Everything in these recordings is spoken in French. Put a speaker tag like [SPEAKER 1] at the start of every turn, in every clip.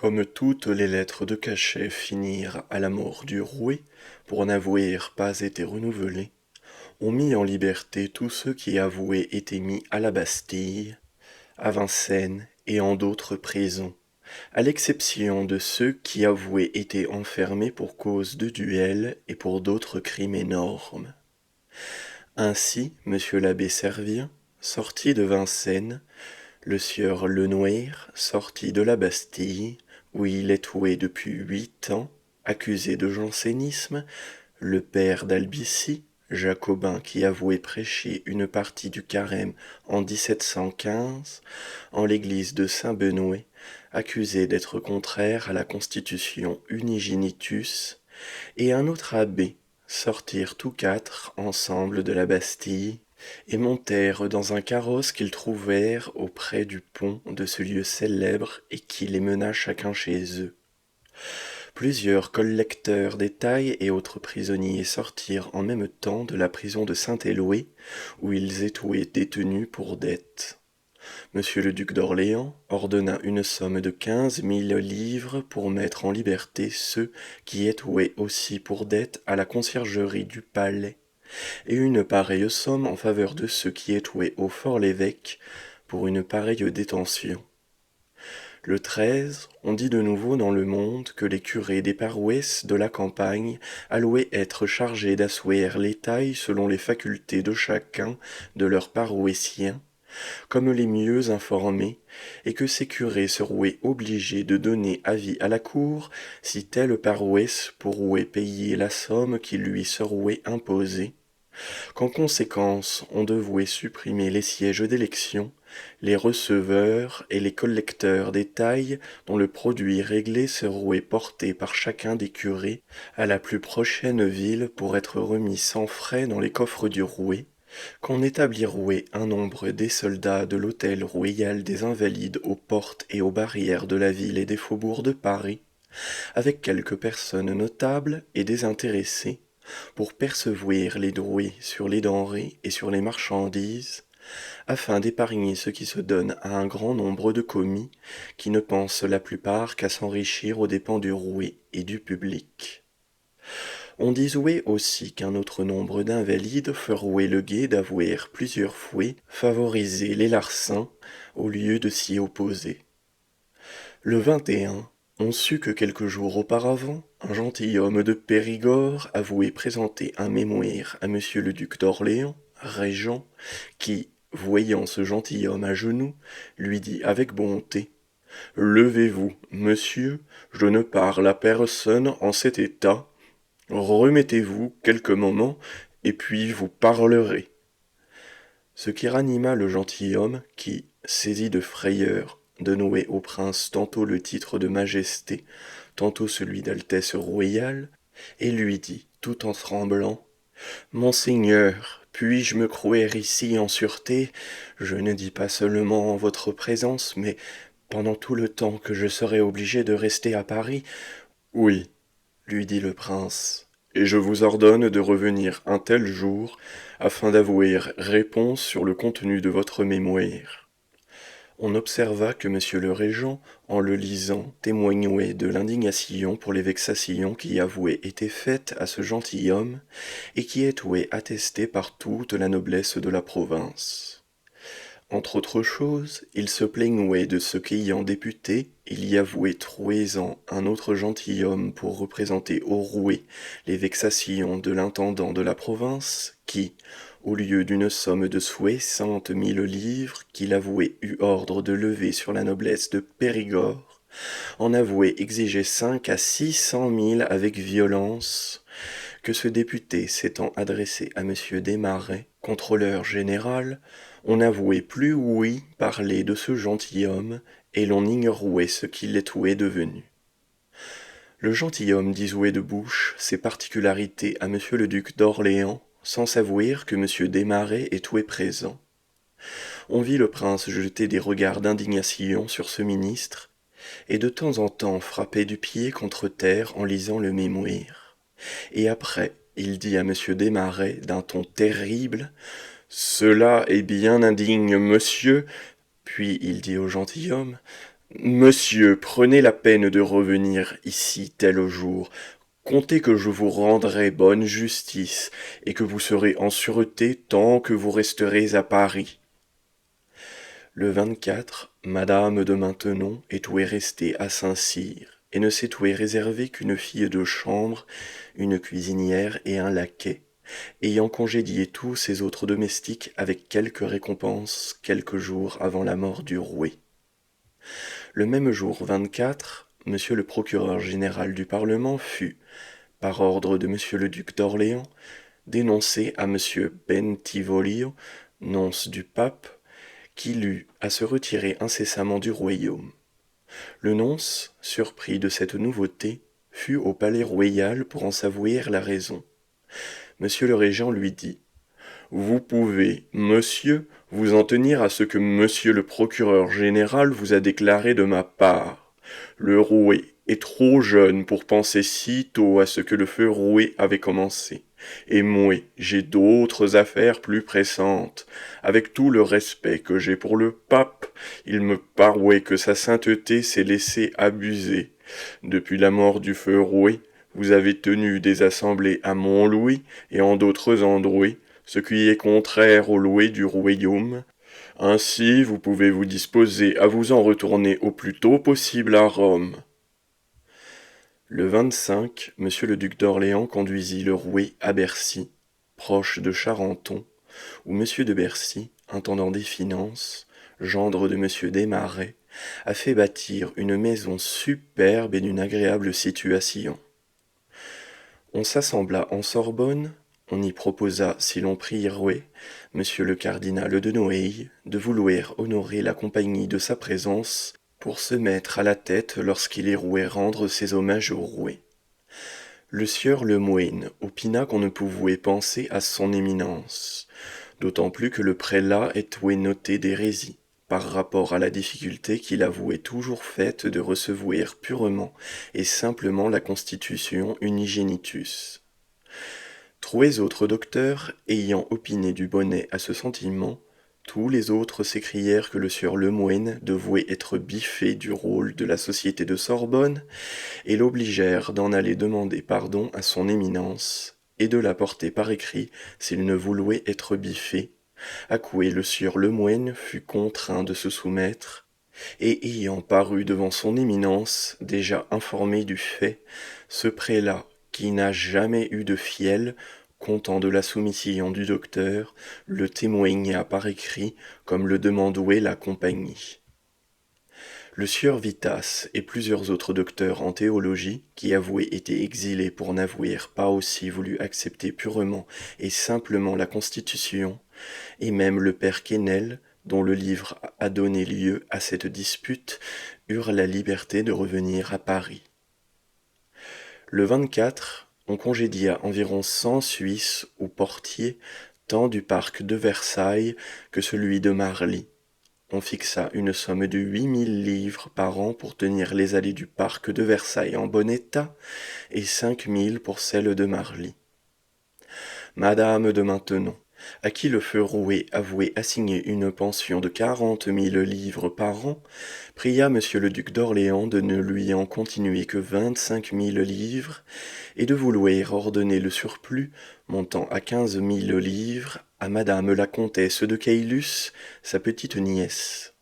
[SPEAKER 1] Comme toutes les lettres de cachet finirent à la mort du roué, pour n'avouer pas été renouvelées, on mit en liberté tous ceux qui avoués étaient mis à la Bastille, à Vincennes et en d'autres prisons, à l'exception de ceux qui avoués étaient enfermés pour cause de duel et pour d'autres crimes énormes. Ainsi, monsieur l'abbé Servien, sorti de Vincennes, le sieur Lenouert, sorti de la Bastille, où il est toué depuis 8 ans, accusé de jansénisme, le père d'Albici, jacobin qui avouait prêcher une partie du carême en 1715, en l'église de Saint-Benoît, accusé d'être contraire à la constitution Unigenitus, et un autre abbé, sortirent tous quatre ensemble de la Bastille, et montèrent dans un carrosse qu'ils trouvèrent auprès du pont de ce lieu célèbre et qui les mena chacun chez eux. Plusieurs collecteurs d'étail et autres prisonniers sortirent en même temps de la prison de Saint-Éloi, où ils étaient détenus pour dette. Monsieur le duc d'Orléans ordonna une somme de 15 000 livres pour mettre en liberté ceux qui étaient aussi pour dette à la conciergerie du palais, et une pareille somme en faveur de ceux qui étaient au fort-l'évêque pour une pareille détention. Le 13, on dit de nouveau dans le monde que les curés des paroisses de la campagne allouaient être chargés d'asseoir les tailles selon les facultés de chacun de leurs paroissiens, comme les mieux informés, et que ces curés seraient obligés de donner avis à la cour si telle paroisse pourrait payer la somme qui lui serait imposée, qu'en conséquence on devait supprimer les sièges d'élection, les receveurs et les collecteurs des tailles dont le produit réglé serait porté par chacun des curés à la plus prochaine ville pour être remis sans frais dans les coffres du roué, qu'on établirait un nombre des soldats de l'hôtel royal des Invalides aux portes et aux barrières de la ville et des faubourgs de Paris, avec quelques personnes notables et désintéressées, pour percevoir les droits sur les denrées et sur les marchandises, afin d'épargner ce qui se donne à un grand nombre de commis qui ne pensent la plupart qu'à s'enrichir aux dépens du roué et du public. On disait aussi qu'un autre nombre d'invalides ferait le guet d'avouer plusieurs fois favorisé les larcins au lieu de s'y opposer. Le 21, on sut que quelques jours auparavant, un gentilhomme de Périgord avouait présenter un mémoire à monsieur le duc d'Orléans, régent, qui, voyant ce gentilhomme à genoux, lui dit avec bonté: « Levez-vous, monsieur, je ne parle à personne en cet état. Remettez-vous quelques moments, et puis vous parlerez. » Ce qui ranima le gentilhomme qui, saisi de frayeur, de nouer au prince tantôt le titre de majesté, tantôt celui d'altesse royale, et lui dit, tout en tremblant: « Monseigneur, puis-je me croire ici en sûreté, je ne dis pas seulement en votre présence, mais pendant tout le temps que je serai obligé de rester à Paris? » « Oui, lui dit le prince, et je vous ordonne de revenir un tel jour, afin d'avouer réponse sur le contenu de votre mémoire. » On observa que monsieur le régent, en le lisant, témoignait de l'indignation pour les vexations qui avouaient été faites à ce gentilhomme, et qui étaient attestées par toute la noblesse de la province. Entre autres choses, il se plaignait de ce qu'ayant député, il y avouait 3 ans un autre gentilhomme pour représenter au roué les vexations de l'intendant de la province, qui, au lieu d'une somme de 60 000 livres qu'il avouait eu ordre de lever sur la noblesse de Périgord, en avouait exiger 5 à 600 000 avec violence, que ce député s'étant adressé à monsieur Desmarets, contrôleur général, on n'avouait plus ouï parler de ce gentilhomme, et l'on ignorait ce qu'il était devenu. Le gentilhomme disait de bouche ses particularités à monsieur le duc d'Orléans, sans savoir que monsieur Desmarets était présent. On vit le prince jeter des regards d'indignation sur ce ministre, et de temps en temps frapper du pied contre terre en lisant le mémoire. Et après, il dit à monsieur Desmarets d'un ton terrible: « Cela est bien indigne, monsieur. » Puis il dit au gentilhomme: « Monsieur, prenez la peine de revenir ici tel jour. Comptez que je vous rendrai bonne justice, et que vous serez en sûreté tant que vous resterez à Paris. Le 24, Madame de Maintenon est restée à Saint-Cyr, et ne s'est réservé qu'une fille de chambre, une cuisinière et un laquais, ayant congédié tous ses autres domestiques avec quelques récompenses quelques jours avant la mort du roué. Le même jour 24, monsieur le procureur général du Parlement fut, par ordre de monsieur le duc d'Orléans, dénoncé à monsieur Bentivoglio, nonce du pape, qu'il eut à se retirer incessamment du royaume. Le nonce, surpris de cette nouveauté, fut au palais royal pour en s'avouer la raison. Monsieur le régent lui dit: vous pouvez, monsieur, vous en tenir à ce que monsieur le procureur général vous a déclaré de ma part. Le roué est trop jeune pour penser si tôt à ce que le feu roué avait commencé. Et moi, j'ai d'autres affaires plus pressantes. Avec tout le respect que j'ai pour le pape, il me paraît que sa sainteté s'est laissée abuser. Depuis la mort du feu roué, vous avez tenu des assemblées à Montlouis et en d'autres endroits, ce qui est contraire aux lois du royaume. Ainsi, vous pouvez vous disposer à vous en retourner au plus tôt possible à Rome. Le 25, monsieur le duc d'Orléans conduisit le roué à Bercy, proche de Charenton, où monsieur de Bercy, intendant des finances, gendre de monsieur Desmarets, a fait bâtir une maison superbe et d'une agréable situation. On s'assembla en Sorbonne, on y proposa, si l'on prierait, monsieur le cardinal de Noailles, de vouloir honorer la compagnie de sa présence pour se mettre à la tête lorsqu'il irait rendre ses hommages au roué. Le sieur Lemoine opina qu'on ne pouvait penser à son éminence, d'autant plus que le prélat était noté d'hérésie, par rapport à la difficulté qu'il avouait toujours faite de recevoir purement et simplement la constitution unigenitus. Trois autres docteurs ayant opiné du bonnet à ce sentiment, tous les autres s'écrièrent que le sieur Lemoine devait être biffé du rôle de la société de Sorbonne, et l'obligèrent d'en aller demander pardon à son éminence, et de l'apporter par écrit s'il ne voulait être biffé, à quoi le sieur Lemoine fut contraint de se soumettre, et ayant paru devant son éminence, déjà informé du fait, ce prélat, qui n'a jamais eu de fiel, content de la soumission du docteur, le témoigna par écrit, comme le demandait la compagnie. Le sieur Vitas et plusieurs autres docteurs en théologie, qui avouaient été exilés pour n'avouer pas aussi voulu accepter purement et simplement la Constitution, et même le père Quesnel, dont le livre a donné lieu à cette dispute, eurent la liberté de revenir à Paris. Le 24, on congédia environ 100 Suisses ou portiers, tant du parc de Versailles que celui de Marly. On fixa une somme de 8000 livres par an pour tenir les allées du parc de Versailles en bon état, et 5000 pour celle de Marly. Madame de Maintenon, à qui le feu roué avouait assigner une pension de 40 000 livres par an, pria monsieur le duc d'Orléans de ne lui en continuer que 25 000 livres, et de vouloir ordonner le surplus, montant à 15 000 livres, à madame la comtesse de Caylus, sa petite nièce.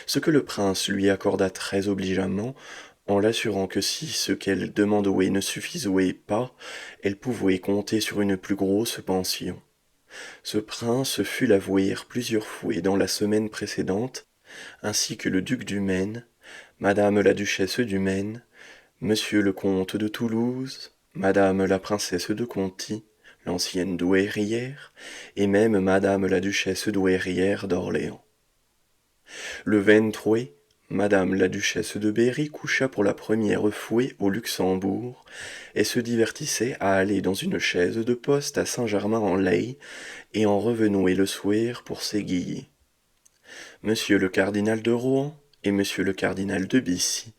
[SPEAKER 1] Ce que le prince lui accorda très obligeamment, en l'assurant que si ce qu'elle demandait ne suffisait pas, elle pouvait compter sur une plus grosse pension. Ce prince fut l'avouer plusieurs fois dans la semaine précédente, ainsi que le duc du Maine, madame la duchesse du Maine, monsieur le comte de Toulouse, madame la princesse de Conti, l'ancienne douairière, et même madame la duchesse douairière d'Orléans. Le 23, madame la duchesse de Berry coucha pour la première fois au Luxembourg, et se divertissait à aller dans une chaise de poste à Saint-Germain-en-Laye, et en revenait le soir pour s'égayer. Monsieur le cardinal de Rohan et monsieur le cardinal de Bissy,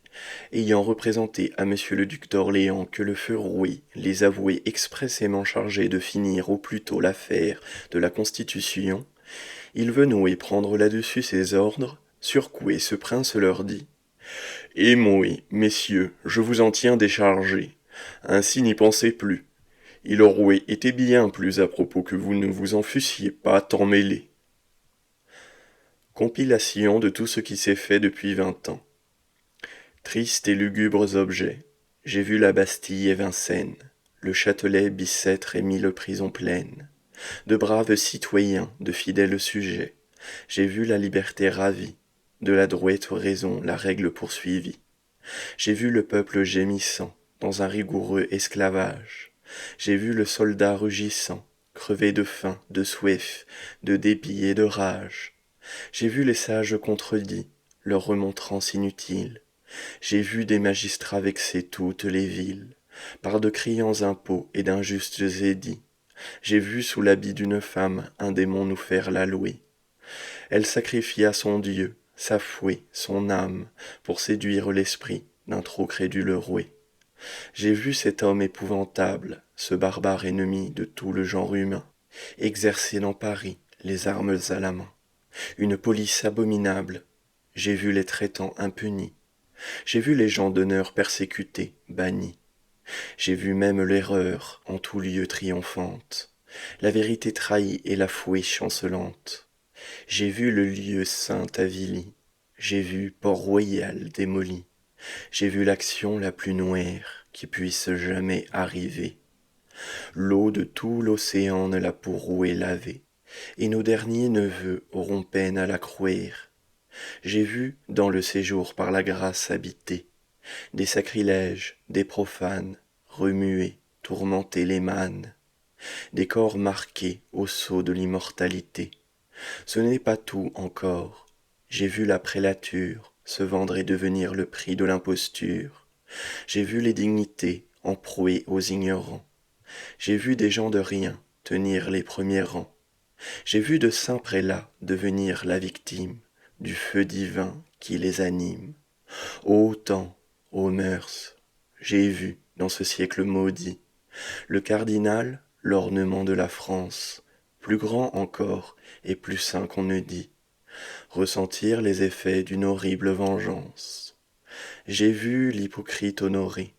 [SPEAKER 1] ayant représenté à monsieur le duc d'Orléans que le feu roué les avouait expressément chargés de finir au plus tôt l'affaire de la Constitution, ils venaient prendre là-dessus ses ordres, sur quoi ce prince leur dit: Et moi, messieurs, je vous en tiens déchargé. Ainsi n'y pensez plus. Il aurait été bien plus à propos que vous ne vous en fussiez pas tant mêlés. Compilation de tout ce qui s'est fait depuis 20 ans. Tristes et lugubres objets. J'ai vu la Bastille et Vincennes, le Châtelet, Bicêtre et mille prisons pleines. De braves citoyens, de fidèles sujets. J'ai vu la liberté ravie, de la droite raison la règle poursuivie. J'ai vu le peuple gémissant, dans un rigoureux esclavage. J'ai vu le soldat rugissant, crevé de faim, de soif, de dépit et de rage. J'ai vu les sages contredits, leur remontrance inutile. J'ai vu des magistrats vexer toutes les villes, par de criants impôts et d'injustes édits. J'ai vu sous l'habit d'une femme un démon nous faire la louer. Elle sacrifia son Dieu, sa fouet, son âme, pour séduire l'esprit d'un trop crédule roué. J'ai vu cet homme épouvantable, ce barbare ennemi de tout le genre humain, exercer dans Paris les armes à la main. Une police abominable, j'ai vu les traitants impunis. J'ai vu les gens d'honneur persécutés, bannis. J'ai vu même l'erreur en tout lieu triomphante, la vérité trahie et la fouet chancelante. J'ai vu le lieu saint avili, j'ai vu Port-Royal démoli, j'ai vu l'action la plus noire qui puisse jamais arriver. L'eau de tout l'océan ne l'a pour rouer laver, et nos derniers neveux auront peine à la croire. J'ai vu, dans le séjour par la grâce habité, des sacrilèges, des profanes, remuer, tourmenter les mânes, des corps marqués au sceau de l'immortalité. Ce n'est pas tout encore. J'ai vu la prélature se vendre et devenir le prix de l'imposture. J'ai vu les dignités en prouer aux ignorants. J'ai vu des gens de rien tenir les premiers rangs. J'ai vu de saints prélats devenir la victime du feu divin qui les anime. Ô temps, ô mœurs, j'ai vu, dans ce siècle maudit, le cardinal, l'ornement de la France, plus grand encore et plus saint qu'on ne dit, ressentir les effets d'une horrible vengeance. J'ai vu l'hypocrite honoré,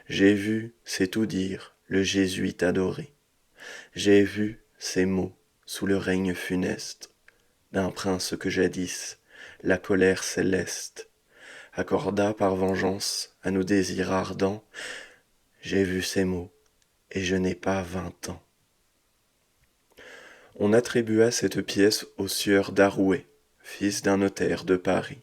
[SPEAKER 1] j'ai vu, c'est tout dire, le jésuite adoré. J'ai vu ces mots sous le règne funeste d'un prince que jadis la colère céleste accorda par vengeance à nos désirs ardents. J'ai vu ces mots, et je n'ai pas 20 ans. On attribua cette pièce au sieur d'Arouet, fils d'un notaire de Paris.